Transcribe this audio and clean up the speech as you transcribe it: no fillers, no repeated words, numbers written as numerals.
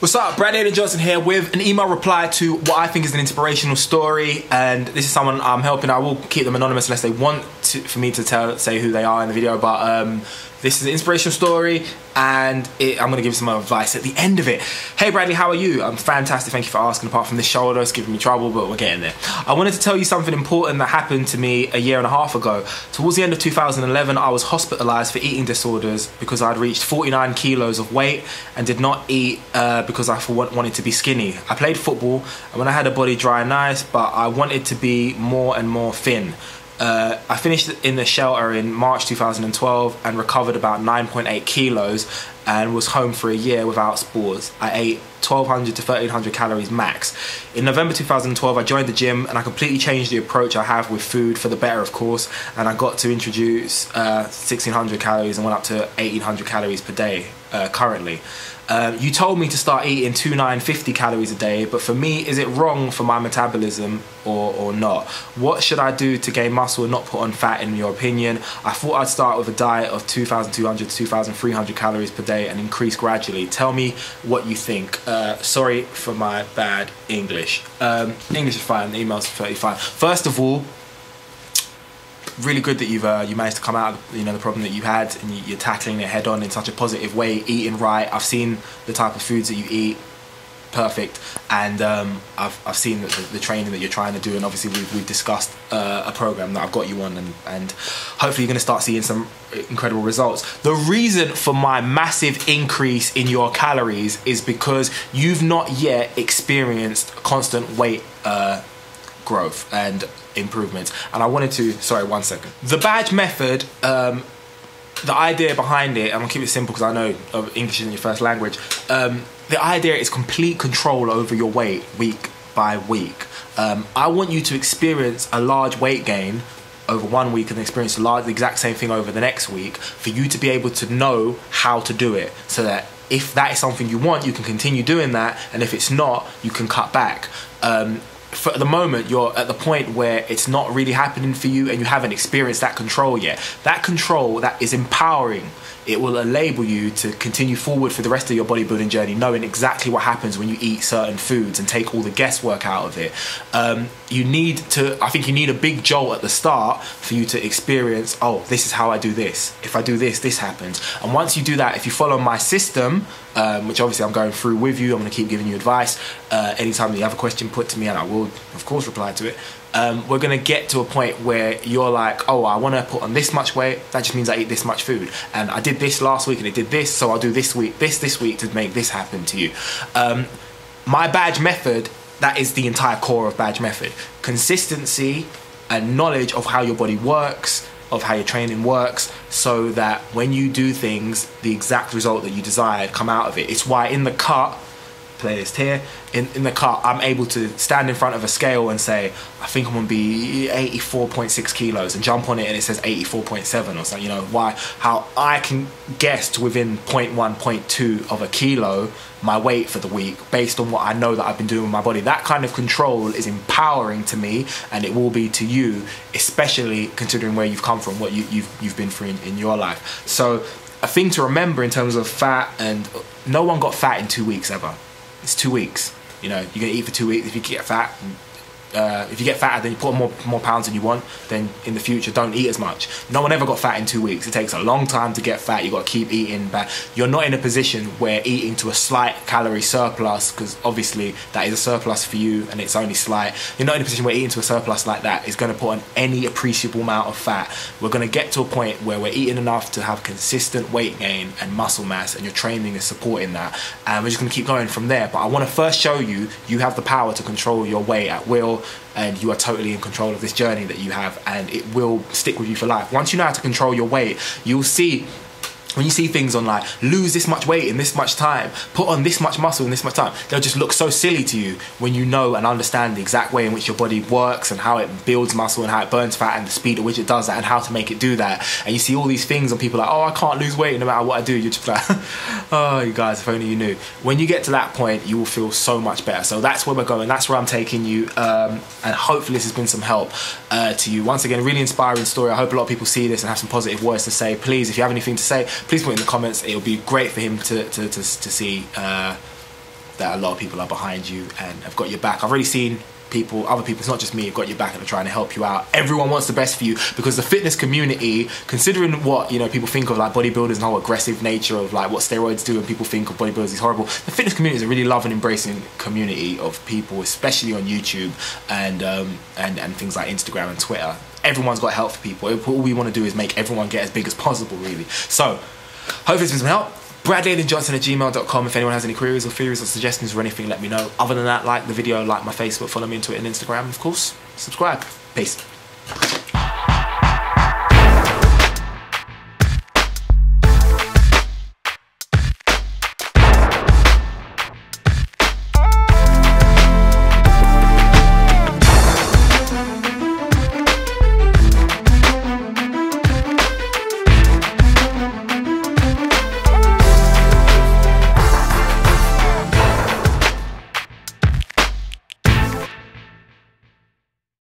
What's up, Brad Aiden Johnson here with an email reply to what I think is an inspirational story, and this is someone I'm helping. I will keep them anonymous unless they want for me to say who they are in the video, but this is an inspirational story, and I'm going to give some advice at the end of it. Hey Bradley, how are you? I'm fantastic, thank you for asking. Apart from this shoulder, it's giving me trouble, but we're getting there. I wanted to tell you something important that happened to me a year and a half ago. Towards the end of 2011, I was hospitalized for eating disorders because I'd reached 49 kilos of weight and did not eat because I wanted to be skinny. I played football, and when I had a body dry and nice, but I wanted to be more and more thin. I finished in the shelter in March 2012 and recovered about 9.8 kilos and was home for a year without sports. I ate 1200 to 1300 calories max. In November 2012 I joined the gym and I completely changed the approach I have with food, for the better of course, and I got to introduce 1600 calories and went up to 1800 calories per day currently. You told me to start eating 2950 calories a day, but for me, is it wrong for my metabolism or not? What should I do to gain muscle and not put on fat, in your opinion? I thought I'd start with a diet of 2200 to 2300 calories per day and increase gradually. Tell me what you think. Sorry for my bad English. English is fine, the email's 35. First of all, really good that you managed to come out of the problem that you had, and you're tackling it head on in such a positive way, eating right. I've seen the type of foods that you eat, perfect, and I've seen the training that you're trying to do, and obviously we've discussed a program that I've got you on, and hopefully you're going to start seeing some incredible results. The reason for my massive increase in your calories is because you've not yet experienced constant weight growth and improvements, and I wanted to, sorry, one second. The badge method, the idea behind it, I'm gonna keep it simple because I know English isn't your first language. The idea is complete control over your weight week by week. I want you to experience a large weight gain over 1 week and experience the exact same thing over the next week, for you to be able to know how to do it, so that if that is something you want, you can continue doing that, and if it's not, you can cut back. For the moment, you're at the point where it's not really happening for you and you haven't experienced that control yet. That control, that is empowering. It will enable you to continue forward for the rest of your bodybuilding journey, knowing exactly what happens when you eat certain foods and take all the guesswork out of it. I think you need a big jolt at the start for you to experience, oh, this is how I do this. If I do this, this happens. And once you do that, if you follow my system, which obviously I'm going through with you, I'm going to keep giving you advice. Anytime that you have a question, put to me, and I will, of course, reply to it. We're going to get to a point where you're like, oh, I want to put on this much weight, that just means I eat this much food, and I did this last week and it did this, so I'll do this week to make this happen to you. My badge method, that is the entire core of badge method. Consistency and knowledge of how your body works, of how your training works, so that when you do things, the exact result that you desired come out of it. It's why in the cut, playlist here, in the car, I'm able to stand in front of a scale and say, I think I'm gonna be 84.6 kilos, and jump on it and it says 84.7 or something. You know, how I can guess to within 0.1, 0.2 of a kilo my weight for the week based on what I know that I've been doing with my body. That kind of control is empowering to me, and it will be to you, especially considering where you've come from, what you've been through in your life. So a thing to remember in terms of fat, and no one got fat in 2 weeks ever. It's 2 weeks. You know, you're gonna eat for 2 weeks. If you get fat, if you get fatter, then you put on more pounds than you want, then in the future don't eat as much. No one ever got fat in 2 weeks. It takes a long time to get fat. You got to keep eating, but you're not in a position where eating to a slight calorie surplus, because obviously that is a surplus for you and it's only slight. You're not in a position where eating to a surplus like that is going to put on any appreciable amount of fat. We're going to get to a point where we're eating enough to have consistent weight gain and muscle mass, and your training is supporting that, and we're just going to keep going from there. But I want to first show you have the power to control your weight at will, and you are totally in control of this journey that you have, and it will stick with you for life. Once you know how to control your weight, you'll see, when you see things on like, lose this much weight in this much time, put on this much muscle in this much time, they'll just look so silly to you when you know and understand the exact way in which your body works and how it builds muscle and how it burns fat and the speed at which it does that and how to make it do that. And you see all these things on people like, oh, I can't lose weight no matter what I do. You're just like, oh, you guys, if only you knew. When you get to that point, you will feel so much better. So that's where we're going. That's where I'm taking you. And hopefully this has been some help to you. Once again, a really inspiring story. I hope a lot of people see this and have some positive words to say. Please, if you have anything to say, please put it in the comments. It'll be great for him to see that a lot of people are behind you and have got your back. I've already seen other people, it's not just me, have got your back and are trying to help you out. Everyone wants the best for you, because the fitness community, considering what, you know, people think of like bodybuilders and the whole aggressive nature of like what steroids do, and people think of bodybuilders is horrible. The fitness community is a really love and embracing community of people, especially on YouTube and things like Instagram and Twitter. Everyone's got help for people. All we want to do is make everyone get as big as possible, really. So hopefully it's been some help. bradleyjohnson@gmail.com. If anyone has any queries or theories or suggestions or anything, let me know. Other than that, like the video, like my Facebook, follow me on Twitter and Instagram, of course. Subscribe. Peace.